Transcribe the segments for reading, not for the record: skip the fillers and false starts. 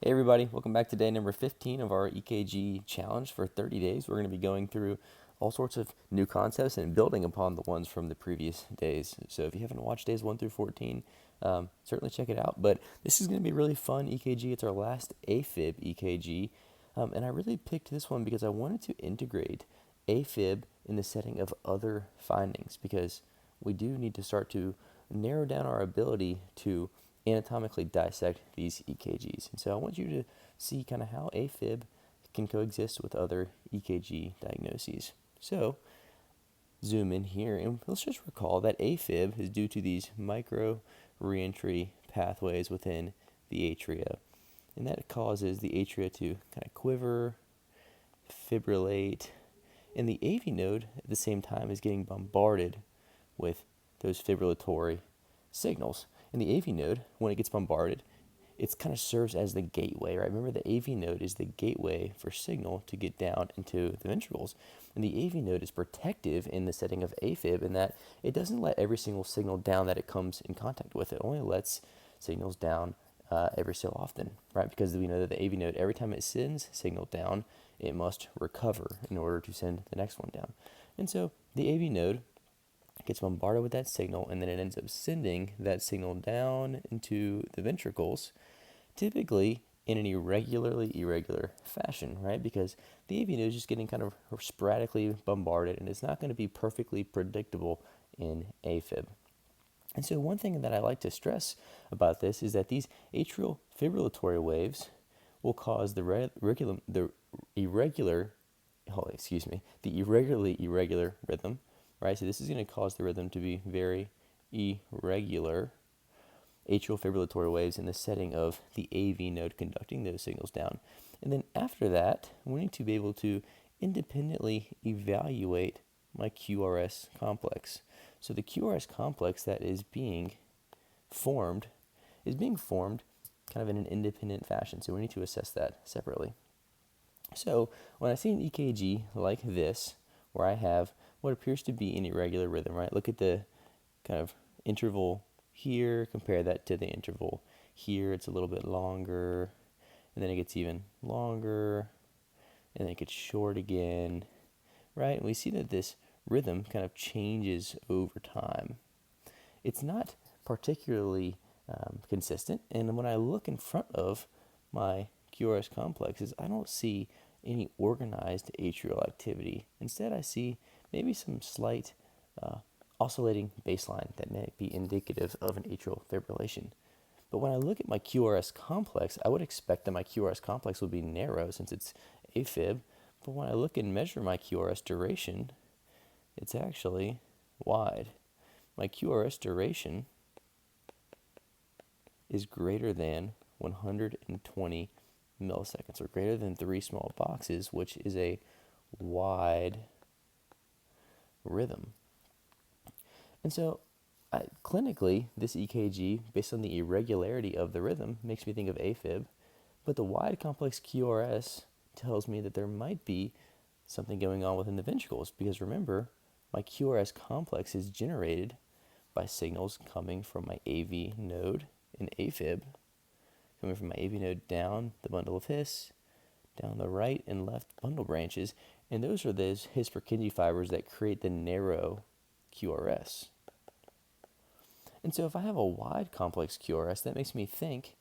Hey everybody, welcome back to day number 15 of our EKG challenge for 30 days. We're going to be going through all sorts of new concepts and building upon the ones from the previous days. So if you haven't watched days 1 through 14, certainly check it out. But this is going to be really fun EKG. It's our last AFib EKG. And I really picked this one because I wanted to integrate AFib in the setting of other findings, because we do need to start to narrow down our ability to anatomically dissect these EKGs. And so I want you to see kind of how AFib can coexist with other EKG diagnoses. So zoom in here and let's just recall that AFib is due to these micro reentry pathways within the atria. And that causes the atria to kind of quiver, fibrillate, and the AV node at the same time is getting bombarded with those fibrillatory signals. And the AV node, when it gets bombarded, it kind of serves as the gateway, right? Remember, the AV node is the gateway for signal to get down into the ventricles. And the AV node is protective in the setting of AFib in that it doesn't let every single signal down that it comes in contact with. It only lets signals down every so often, right? Because we know that the AV node, every time it sends signal down, it must recover in order to send the next one down. And so the AV node gets bombarded with that signal, and then it ends up sending that signal down into the ventricles, typically in an irregular fashion, right? Because the AV node is just getting kind of sporadically bombarded, and it's not going to be perfectly predictable in AFib. And so one thing that I like to stress about this is that these atrial fibrillatory waves will cause the irregularly irregular rhythm, right? So this is going to cause the rhythm to be very irregular atrial fibrillatory waves in the setting of the AV node conducting those signals down. And then after that, we need to be able to independently evaluate my QRS complex. So the QRS complex that is being formed kind of in an independent fashion. So we need to assess that separately. So when I see an EKG like this, where I have what appears to be an irregular rhythm, right? Look at the kind of interval here, compare that to the interval here. It's a little bit longer, and then it gets even longer, and then it gets short again, right? And we see that this rhythm kind of changes over time. It's not particularly consistent, and when I look in front of my QRS complexes, I don't see any organized atrial activity. Instead, I see maybe some slight oscillating baseline that may be indicative of an atrial fibrillation. But when I look at my QRS complex, I would expect that my QRS complex would be narrow since it's AFib. But when I look and measure my QRS duration, it's actually wide. My QRS duration is greater than 120 milliseconds, or greater than 3 small boxes, which is a wide rhythm. And so clinically, this EKG, based on the irregularity of the rhythm, makes me think of AFib, but the wide complex QRS tells me that there might be something going on within the ventricles, because remember, my QRS complex is generated by signals coming from my AV node in AFib, coming from my AV node down the bundle of His, down the right and left bundle branches, and those are those His-Purkinje fibers that create the narrow QRS. And so if I have a wide complex QRS, that makes me think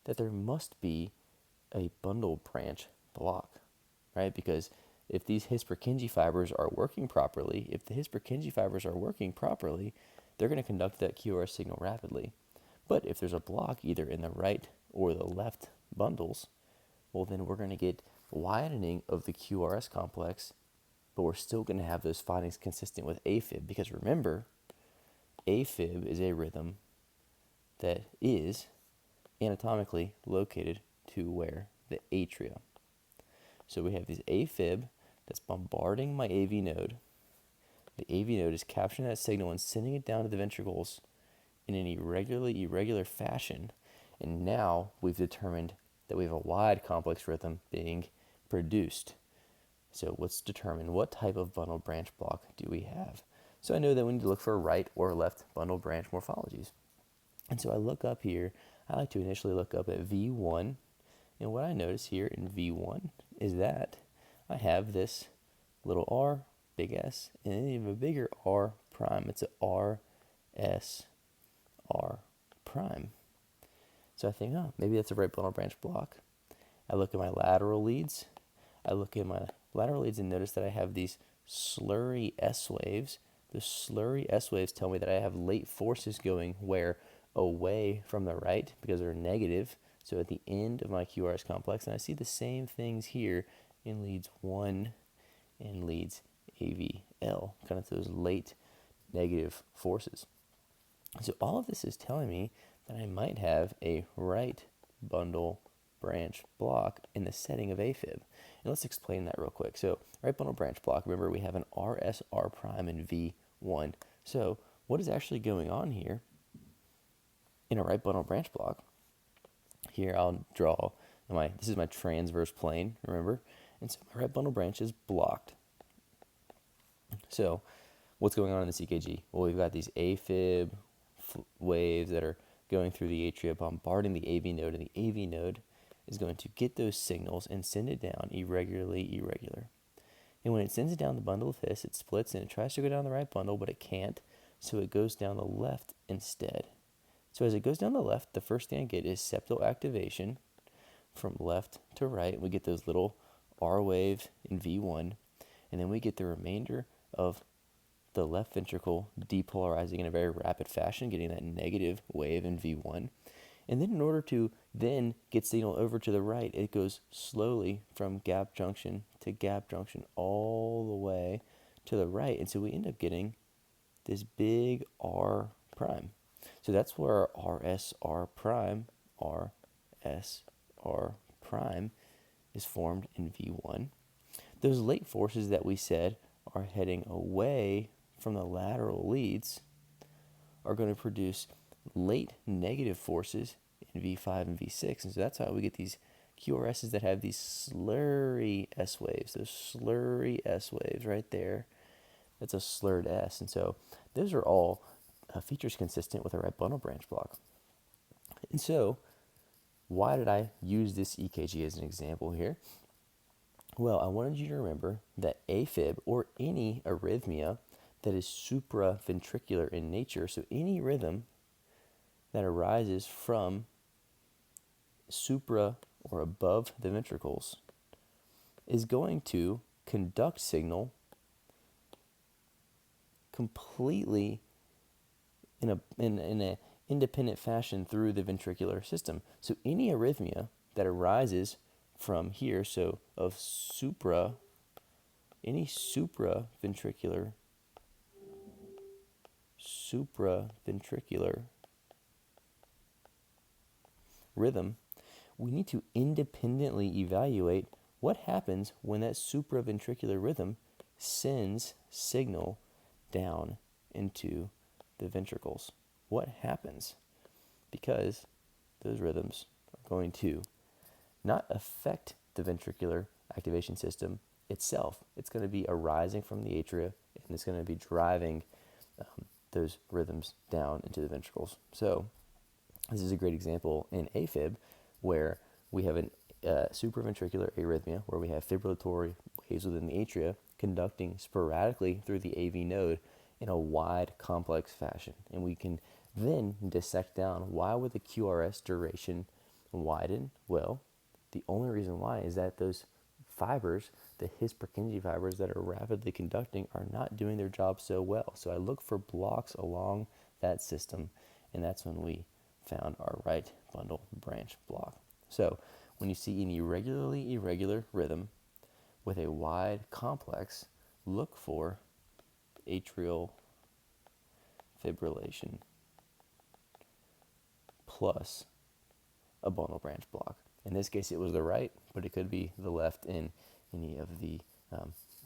that there must be a bundle branch block, right? Because if these His-Purkinje fibers are working properly, they're going to conduct that QRS signal rapidly. But if there's a block either in the right or the left bundles, well, then we're going to get widening of the QRS complex, but we're still going to have those findings consistent with AFib, because remember, AFib is a rhythm that is anatomically located to where? The atria. So we have this AFib that's bombarding my AV node. The AV node is capturing that signal and sending it down to the ventricles in an irregular fashion. And now we've determined that we have a wide complex rhythm being produced. So let's determine what type of bundle branch block do we have. So I know that we need to look for right or left bundle branch morphologies. And so I look up here, I like to initially look up at V1 And what I notice here in V1 is that I have this little r, big S, and then even a bigger R prime. It's a R, S, R prime. So I think, oh, maybe that's a right bundle branch block. I look at my lateral leads. I look at my lateral leads and notice that I have these slurry S waves. The slurry S waves tell me that I have late forces going where? Away from the right, because they're negative. So at the end of my QRS complex, and I see the same things here in leads 1 and leads AVL, kind of those late negative forces. So all of this is telling me that I might have a right bundle branch block in the setting of AFib. And let's explain that real quick. So right bundle branch block, remember we have an RS, R prime, and V1. So what is actually going on here in a right bundle branch block? Here I'll draw this is my transverse plane, remember? And so my right bundle branch is blocked. So what's going on in this EKG? Well, we've got these AFib waves that are going through the atria, bombarding the AV node, and the AV node is going to get those signals and send it down irregular. And when it sends it down the bundle of His, it splits and it tries to go down the right bundle, but it can't, so it goes down the left instead. So as it goes down the left, the first thing I get is septal activation from left to right. We get those little R waves in V1, and then we get the remainder of the left ventricle depolarizing in a very rapid fashion, getting that negative wave in V1. And then in order to then get signal over to the right, it goes slowly from gap junction to gap junction all the way to the right. And so we end up getting this big R prime. So that's where our RSR prime, RSR prime is formed in V1. Those late forces that we said are heading away from the lateral leads are going to produce late negative forces in V5 and V6. And so that's how we get these QRSs that have these slurry S waves, those slurry S waves right there. That's a slurred S. And so those are all features consistent with a right bundle branch block. And so why did I use this EKG as an example here? Well, I wanted you to remember that AFib, or any arrhythmia that is supraventricular in nature, so any rhythm that arises from supra or above the ventricles, is going to conduct signal completely in a independent fashion through the ventricular system. So any arrhythmia that arises from here, so of any supraventricular rhythm, we need to independently evaluate what happens when that supraventricular rhythm sends signal down into the ventricles. What happens? Because those rhythms are going to not affect the ventricular activation system itself. It's going to be arising from the atria, and it's going to be driving those rhythms down into the ventricles. So this is a great example in AFib, where we have a supraventricular arrhythmia, where we have fibrillatory waves within the atria conducting sporadically through the AV node in a wide, complex fashion. And we can then dissect down, why would the QRS duration widen? Well, the only reason why is that those fibers, the His-Purkinje fibers that are rapidly conducting, are not doing their job so well. So I look for blocks along that system, and that's when we found our right bundle branch block. So when you see an irregularly irregular rhythm with a wide complex, look for atrial fibrillation plus a bundle branch block. In this case, it was the right, but it could be the left in any of the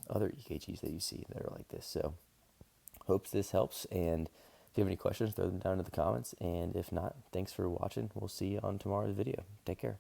other EKGs that you see that are like this. So hopes this helps, and if you have any questions, throw them down in the comments, and if not, thanks for watching. We'll see you on tomorrow's video. Take care.